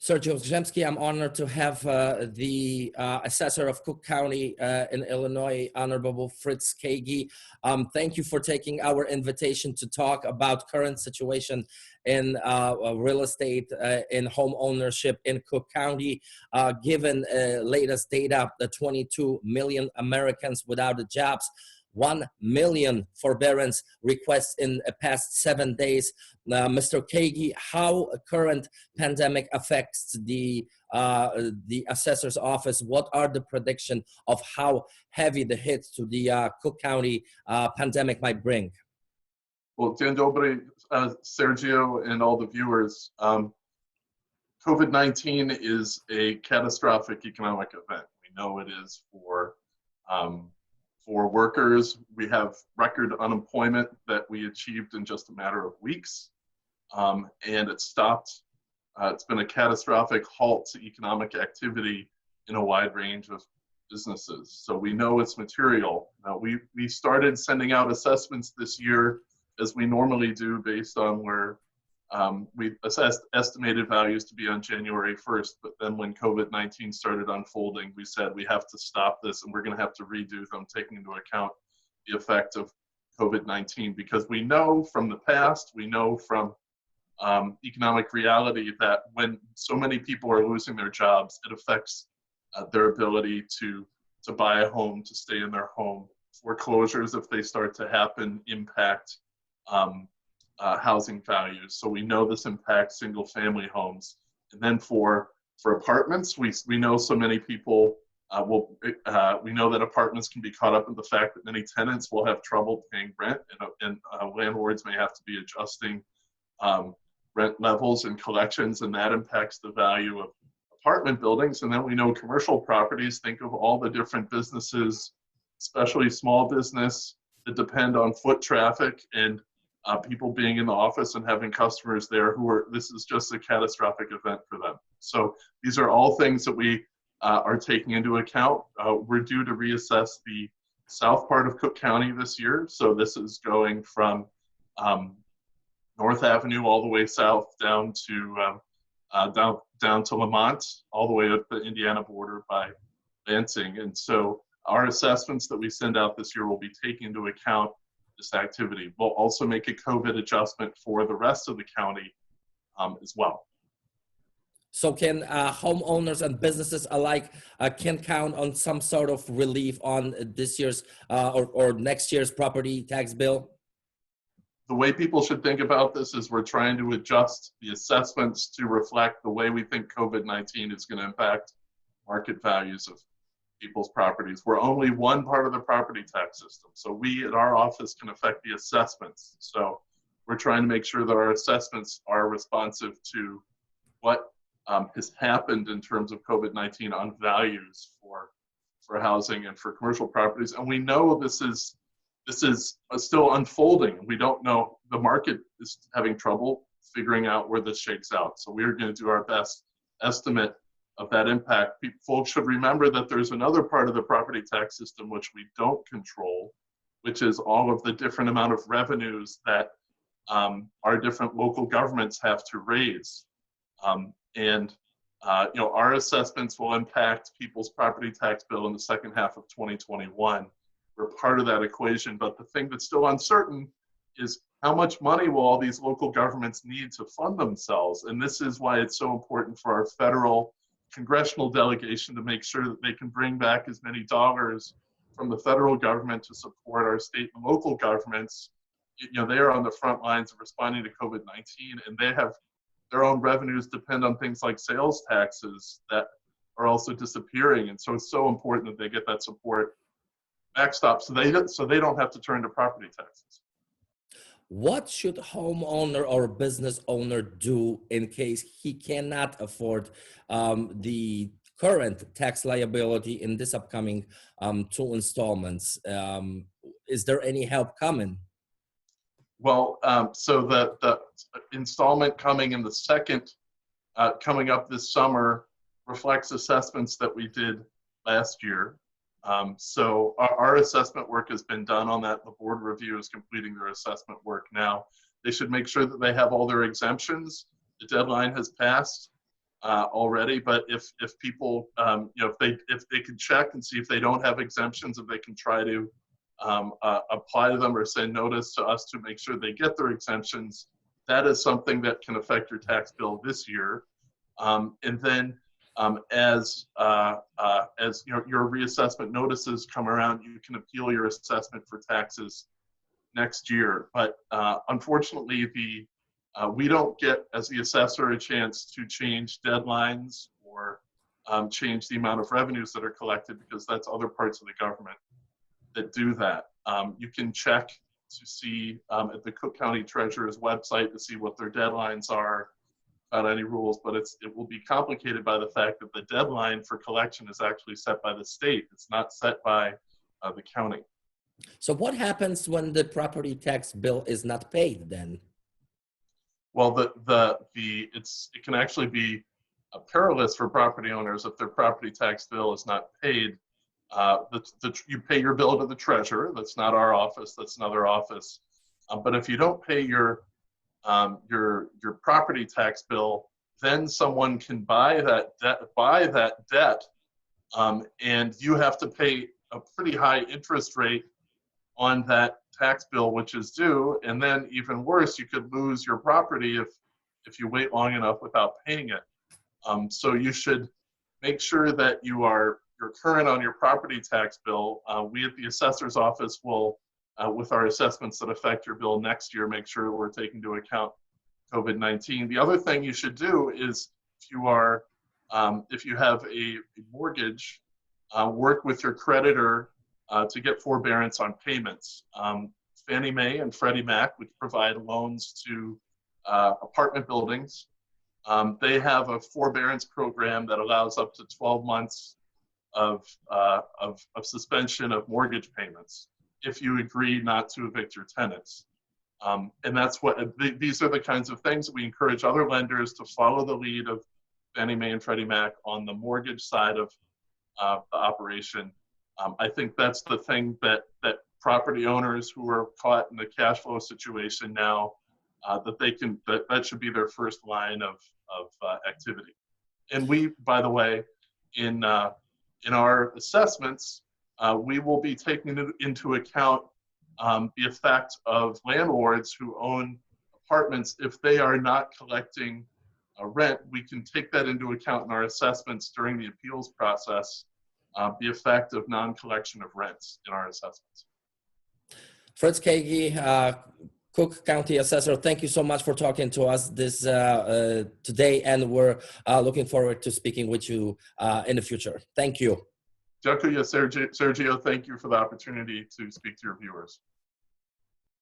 Sergio Zrzemski, I'm honored to have the Assessor of Cook County in Illinois, Honorable Fritz Kaegi. Thank you for taking our invitation to talk about current situation in real estate, in home ownership in Cook County. Given latest data, the 22 million Americans without jobs, 1 million forbearance requests in the past 7 days. Mr. Kaegi, how current pandemic affects the assessor's office? What are the prediction of how heavy the hit to the Cook County pandemic might bring? Well, Dzień dobry, Sergio and all the viewers. COVID-19 is a catastrophic economic event. We know it is for workers. We have record unemployment that we achieved in just a matter of weeks, and it stopped. It's been a catastrophic halt to economic activity in a wide range of businesses. So we know it's material. We started sending out assessments this year as we normally do based on where we assessed estimated values to be on January 1st, but then when COVID-19 started unfolding, we said we have to stop this and we're going to have to redo them, taking into account the effect of COVID-19, because we know from the past, we know from economic reality that when so many people are losing their jobs, it affects their ability to buy a home, to stay in their home. Foreclosures, if they start to happen, impact housing values. So we know this impacts single family homes. And then for apartments, we know so many people we know that apartments can be caught up in the fact that many tenants will have trouble paying rent, and landlords may have to be adjusting rent levels and collections, and that impacts the value of apartment buildings. And then we know commercial properties, think of all the different businesses, especially small business, that depend on foot traffic and people being in the office and having customers there this is just a catastrophic event for them. So these are all things that we are taking into account. We're due to reassess the south part of Cook County this year. So this is going from North Avenue all the way south down to Lamont, all the way up the Indiana border by Lansing. And so our assessments that we send out this year will be taking into account this activity. We'll also make a COVID adjustment for the rest of the county as well. So can homeowners and businesses alike can count on some sort of relief on this year's or next year's property tax bill? The way people should think about this is we're trying to adjust the assessments to reflect the way we think COVID-19 is going to impact market values of people's properties. We're only one part of the property tax system. So we at our office can affect the assessments. So we're trying to make sure that our assessments are responsive to what has happened in terms of COVID-19 on values for housing and for commercial properties. And we know this is still unfolding. We don't know, the market is having trouble figuring out where this shakes out. So we're going to do our best estimate of that impact. Folks should remember that there's another part of the property tax system which we don't control, which is all of the different amount of revenues that our different local governments have to raise. Our assessments will impact people's property tax bill in the second half of 2021. We're part of that equation, but the thing that's still uncertain is how much money will all these local governments need to fund themselves? And this is why it's so important for our federal congressional delegation to make sure that they can bring back as many dollars from the federal government to support our state and local governments. They are on the front lines of responding to COVID-19, and they have their own revenues depend on things like sales taxes that are also disappearing. And so it's so important that they get that support backstop so they don't have to turn to property taxes. What should homeowner or business owner do in case he cannot afford the current tax liability in this upcoming 2 installments? Is there any help coming? Well, so the installment coming in the second, coming up this summer, reflects assessments that we did last year. So our assessment work has been done on that. The board review is completing their assessment work now. They should make sure that they have all their exemptions. The deadline has passed. already. But if people, if they can check and see if they don't have exemptions, if they can try to apply to them or send notice to us to make sure they get their exemptions, that is something that can affect your tax bill this year. And then as your reassessment notices come around, you can appeal your assessment for taxes next year. But unfortunately, we don't get, as the assessor, a chance to change deadlines or change the amount of revenues that are collected, because that's other parts of the government that do that. You can check to see at the Cook County Treasurer's website to see what their deadlines are about any rules, but it will be complicated by the fact that the deadline for collection is actually set by the state. It's not set by the county. So what happens when the property tax bill is not paid then? Well, it can actually be perilous for property owners if their property tax bill is not paid. You pay your bill to the treasurer. That's not our office. That's another office. But if you don't pay your property tax bill, then someone can buy that debt, and you have to pay a pretty high interest rate on that tax bill, which is due. And then even worse, you could lose your property if you wait long enough without paying it. So you should make sure that you're current on your property tax bill. We at the assessor's office will, with our assessments that affect your bill next year, make sure we're taking into account COVID-19. The other thing you should do is, if you have a mortgage, work with your creditor to get forbearance on payments. Fannie Mae and Freddie Mac, which provide loans to apartment buildings, they have a forbearance program that allows up to 12 months of suspension of mortgage payments if you agree not to evict your tenants. And that's these are the kinds of things that we encourage other lenders to follow the lead of Fannie Mae and Freddie Mac on the mortgage side of the operation. I think that's the thing that property owners who are caught in the cash flow situation now, that should be their first line of activity. And we, by the way, in our assessments, we will be taking into account the effect of landlords who own apartments. If they are not collecting rent, we can take that into account in our assessments during the appeals process, the effect of non-collection of rents in our assessments. Fritz Kaegi, Cook County Assessor, thank you so much for talking to us today, and we're looking forward to speaking with you in the future. Thank you. Sergio, thank you for the opportunity to speak to your viewers.